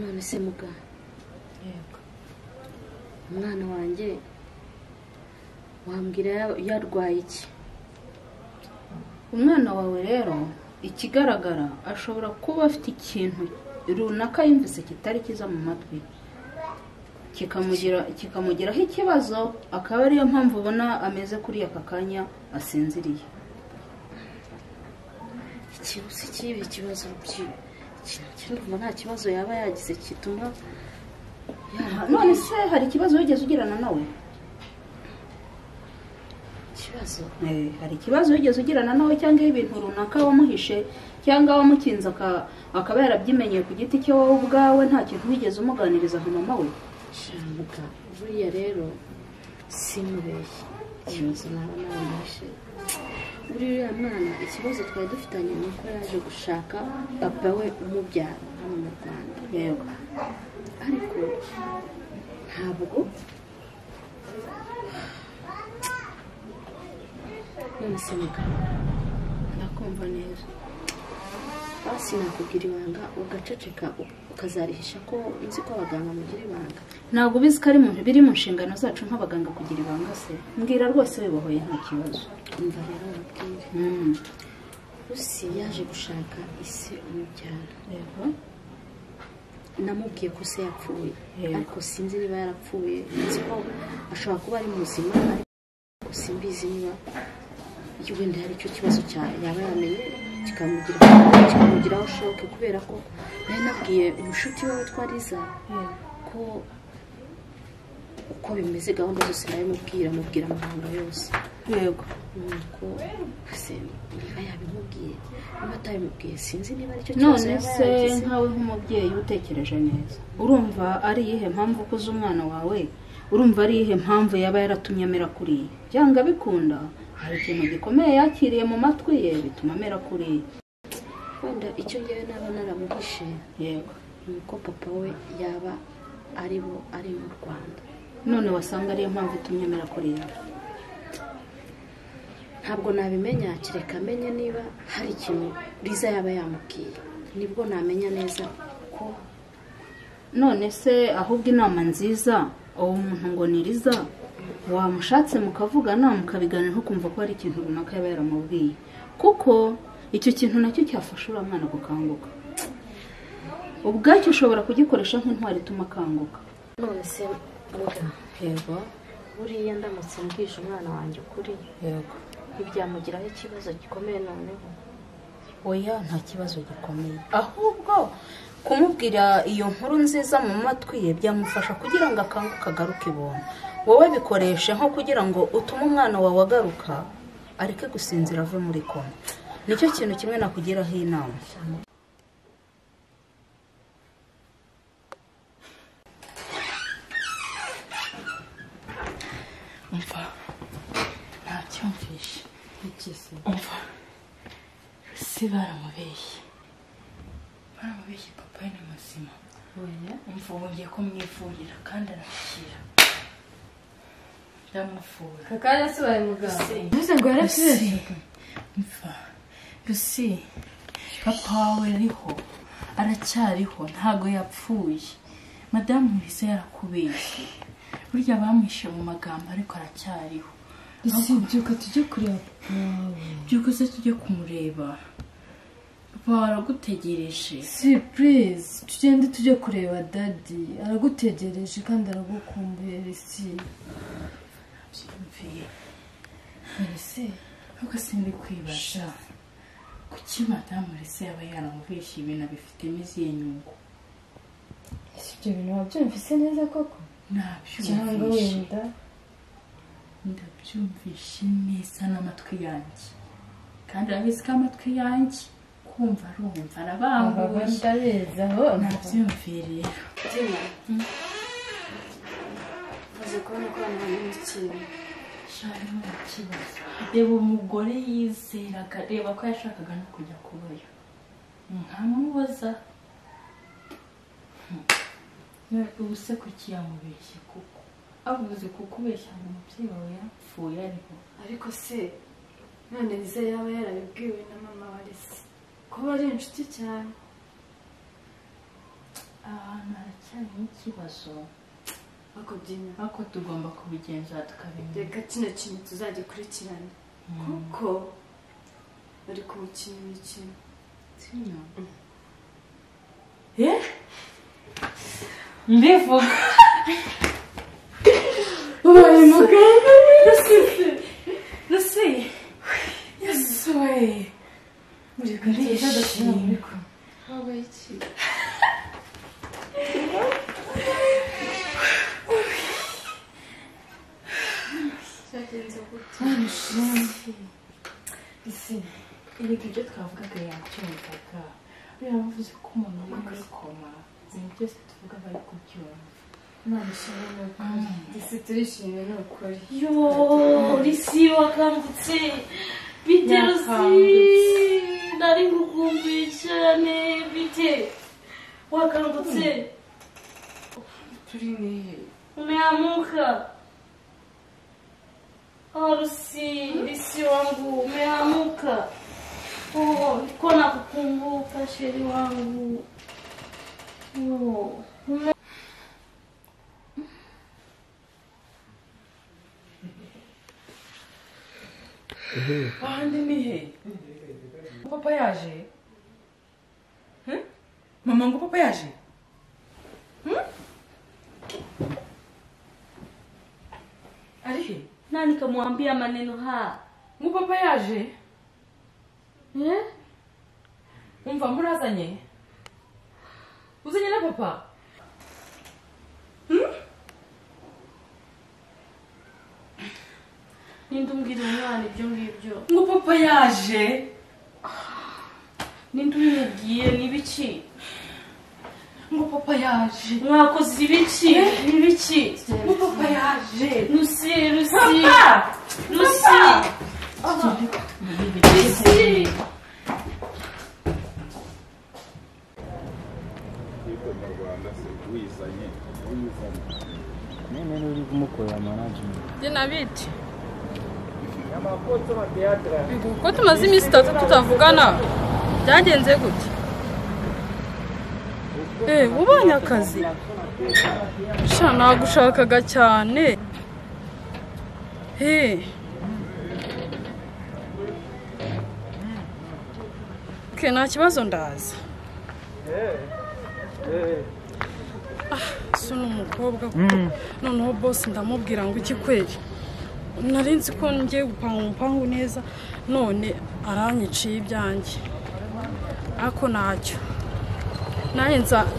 none se muga yego umwana wanjye wambwira yarwaye iki? umwana wawe rero ikigaragara ashobora kuba afite ikintu runaka yumvise kitari kiza mu matwi kikamugiraho ikibazo, akaba ariyo mpamvu ubona ameze kuri aka kanya asinziriye. ikibazo cy'indumva nta kibazo yaba yagize kituma none se hari ikibazo wigeze ugirana nawe? Hari ikibazo wigeze ugirana nawe cyangwa ibintu runaka wamuhishe cyangwa wamukinze akaba yarabyimenyeye ku giti cye wowe ubwawe nta kintu wigeze umuganiriza nka mama we? shamuga buriya rero simubeshye ikibazo naba namuhishe. buriya mwana ikibazo twari dufitanye ni uko yaje gushaka papa we umubyara hano mu Rwanda. Yego, ariko ntabwo none se muga ndakumva neza. basi nakubwira ibanga ugaceceka ukazarihisha ko nzi ko abaganga mugira ibanga. Ntabwo ubizi ko ari biri mu nshingano zacu nk'abaganga kugira ibanga se? Mbwira rwose wibohoye nta kibazo. umva rero mubwire Rusi yaje gushaka isi umubyara. Yego, namubwiye ko se yapfuye ariko sinzi niba yarapfuye, nzi ko ashobora kuba ari muzima ariko simbizi niba wenda hari icyo kibazo yaba yamenye kikamugiraho shoke, kubera ko nari nabwiye umushuti we witwa Liza ko uko bimeze gahunda zose nabimubwira amabanga yose. yego, nuko se niba yabimubwiye niba atabimubwiye sinzi niba ari cyo kibazo none se nkawe nk'umubyeyi utekereje neza, urumva ari iyihe mpamvu ukuze umwana wawe? Urumva ari iyihe mpamvu yaba yaratumye amera kuriya? byanga bikunda hari ikintu gikomeye yakiriye mu matwi ye bituma amera kuriya. wenda icyo ngewe naba naramuhishe Yego, nuko papa we yaba ari mu Rwanda. none wasanga ariyo mpamvu itumye amera kuriya? ntabwo nabimenya kereka amenye niba hari ikintu Liza yaba yamubwiye, nibwo namenya neza ko. none se ahubwo inama nziza uwo muntu ngo ni Liza wamushatse mukavugana mukabiganiraho kumva ko hari ikintu runaka yaba yaramubwiye, kuko icyo kintu nacyo cyafasha uriya mwana gukanguka. ubwacyo ushobora kugikoresha nk'intwari ituma akanguka. none se muga Yego, buriya ndamutse mbwije umwana wanjye ukuri yego, ntibyamugiraho ikibazo gikomeye noneho? oya, nta kibazo gikomeye, ahubwo kumubwira iyo nkuru nziza mu matwi ye byamufasha kugira ngo akanguke agaruke ibona. wowe bikoreshe nko kugira ngo utume umwana wawe agaruka areke gusinzira ave muri koma. nicyo kintu kimwe nakugiraho inama. umva ntacyumvishe umva si baramubeshye papa ni muzima. umva ubu ngiye kumwivurira kandi arakira, ndamuvura. kakanya se baye muganga bize ngo yarapfuye. umva Lucy, papa wawe ariho, aracyariho, ntago yapfuye. madamu Lucy yarakubeshye, burya bamwishe mu magambo ariko aracyariho. byuka tujye kureba papa wawe. byuka se tujye kumureba, papa aragutegereje. si please tugende tujye kureba daddy, aragutegereje kandi aragukumbuye. Lucy byumviye ese ahubwo sindi kwibaza kuki madamu Lucy yaba yaramubeshye ibintu abifitemo izihe nyungu? ibyo bintu wabyumvise neza koko cyangwa wenda? ndabyumvishe neza n'amatwi yanjye, kandi urabizi ko amatwi yanjye kumva arumva arabanguye. ndabeza aho nabyumviriye. maze kubona ko abantu bamwikira shari mu kibazo. reba umugore yizeraga, reba ko yashakaga no kujya kubayo, nkamubaza ubu se kuki yamubeshye? kuko avuze kukubeshya ngo umubyeyi wawe yapfuye ariho. ariko se none Liza yaba yarabibwiwe na mama wa Lucy ko bari inshuti cyane? ahantu haracyarimo ikibazo ako dina ariko tugomba kubigenza tukabimenya reka kino kintu tuzagikurikirana kuko bari kuwukina imikino sino mbivuga ubaye muganga Lucy yasohoye muri garisha ndashimye habaye iki cyagenze gute isi ibintu ibyo twavugaga yabyumvaga biravuze ko umuntu uri muri koma ibintu byose tuvuga bari kubyumva Imana ishimwe n'ukuri ndetse turishimye n'ukuri yo Lucy wakangutse bite Lucy nari ngukumbuye cyane bite wakangutse turi nihe umeamuka Lucy wangu umeamuka niko nakukumbuka sheri wangu ahandi ni he papa yaje mama ngo papa yaje ari he nani kamwambia maneno haya ngo papa yaje umva murazanye uzanye na papa ninde umbwira umwana ibyo ngibyo ngo papa yaje ninde ubimubwiye n'ibiki ngo papa yaje mwakoze ibiki n'ibiki ngo papa yaje Lucy papa Lucy Jina biti ko tumaze iminsi itatu tutavugana byagenze gute ubonye akazi sha nagushakaga cyane nta kibazo ndaza si n'umukobwa noneho boss ndamubwira ngo iki kweri nari nzi ko ngiye gupanga umupangu neza none aranyiciye ibyanjye ariko ntacyo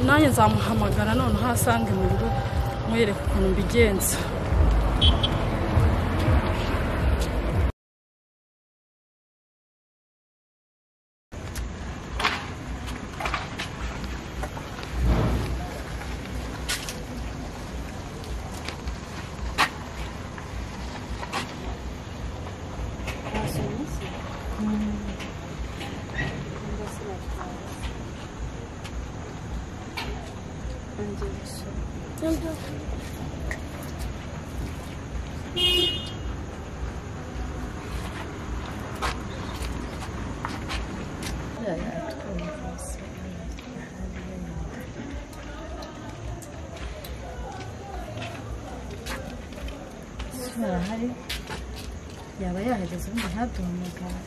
nanjye nzamuhamagara noneho asange mu rugo mwereke ukuntu mbigenza barahari yaba yahageze ubundi ntaduhamagara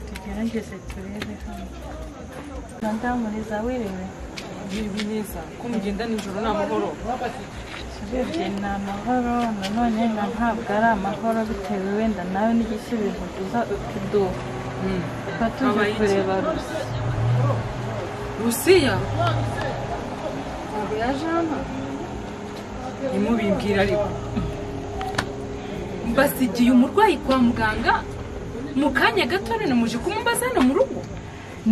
tugerageze turebe hano ndamuriza wirewe Bibi neza ko mugenda nijoro ni amahoro urebye ni amahoro nanone ntabwo ari amahoro bitewe wenda nawe n'igisubizo tuza utuduha tuba tuje kureba Lucia ntabwo yaje hano ntimubimbwire ariko mbasigiye umurwayi kwa muganga mu kanya gato rero muje kumumbaza hano mu rugo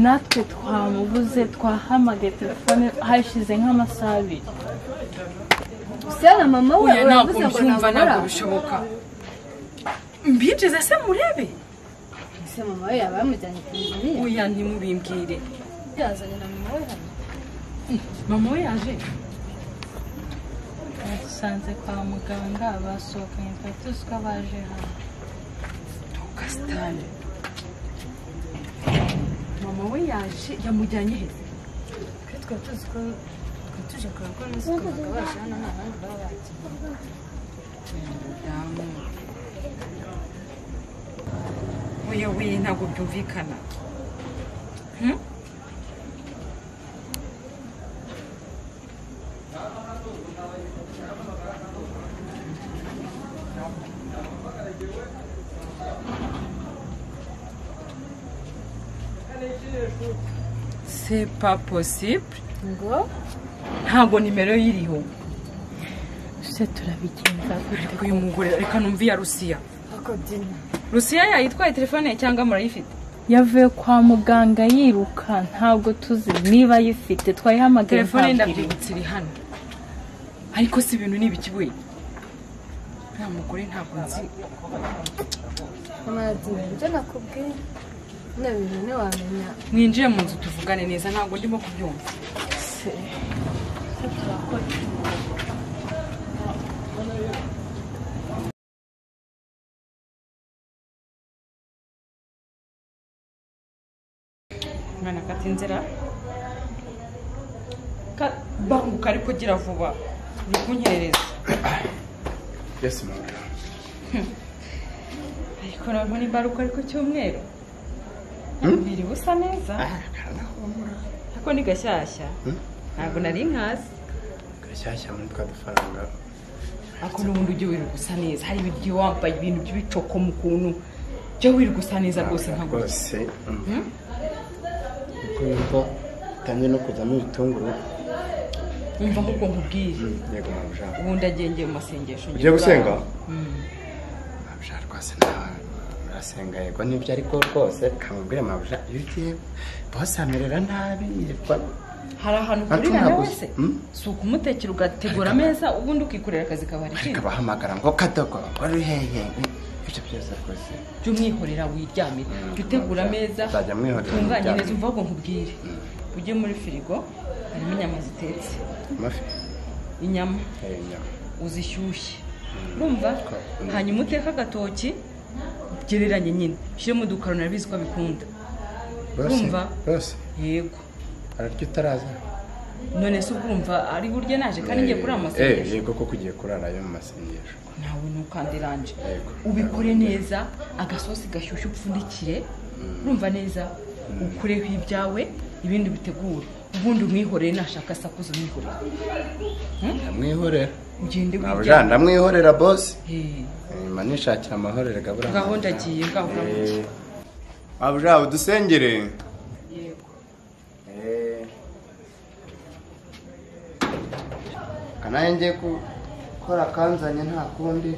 natwe twamubuze twahamagaye telefone hashize nk'amasaha 2 Sena mama we ntabwo byumva ntabwo bishoboka mbinjiza se murebe ese mama we yaba yamujyanye kumujyanye oya ntimubimbwire yazanye na mama we hano mama we yaje basanze kwa muganga basohokanye twari tuzi ko baje hano Kasitani mama we yaje yamujyanye he twari tuzi ko twari tuje kureba ko nzi ko baje hano nta bandi baba bagiye damu oya we ntabwo byumvikana c'est pas possible ngo ntabwo nimero yiriho se turabigenza gute uyu mugore reka numva iya Rusiya ako dina Rusiya yayitwaye telefone cyangwa murayifite yavuye kwa muganga yiruka ntabwo tuzi niba ayifite twayihamagaye telefone ndabyibutse iri hano ariko si ibintu n'ibiki we nta mugore ntabwo nzi amadini ibyo nakubwiye nta bintu ntiwamenya mwinjire mu nzu tuvugane neza ntabwo ndimo kubyumva mwana kati inzira banguka ariko gira vuba uri kunyereza Yes, mama. ariko nabwo nimba ari uko ariko cyumweru biri busa neza ariko ni gashyashya ntabwo nari nkazi Gashyashya muri twa dufaranga. ariko n'ubundi ujye wirirwa gusa neza hari ibiryo wambaye ibintu by'ibicoko mu kuntu jya wirirwa gusa neza rwose nka rwose kuko tangiye no kuzamo ibitunguru. umva nk'uko nkubwire Yego mabuja. ubundi agengeye mu masengesho Ugiye gusenga? Mabuja rwose nawe urasenga yego nibyo ariko rwose kamubwire mabuja iyo ugiye bose amerera nabi yitwa hari ahantu kurira nawe se si ukumutekera ugategura ameza ubundi ukikorera akazi kabari ikindi akabahamagara ngo kadogo wari hehe ibyo byose rwose jya umwihorera wiryamire jya utegura ameza Nzajya mwihorera utunganye neza umva ngo nkubwire ujye muri firigo harimo inyama zitetse amafi inyama inyama uzishyushye urumva hanyuma uteke agatoki gereranye nyine ushyiremo udukaro narabizi ko abikunda urumva rwose yego ararya utaraza none se ubwumva ari burya naje kandi ngiye kuri amasengesho yego koko ugiye kurarayo mu masengesho nawe ntukandiranje Yego. ubikore neza agasosi gashyushye upfundikire urumva neza ukureho ibyawe ibindi bitegura ubundi umwihorere nashaka asakuza umwihorere ndamwihorera ugende mabuja ndamwihorera boss Eh, manishakira amahorere gabura ngaho ndagiye ngaho mabuja udusengere yego kanaye ngiye gukora kanzanye nta kundi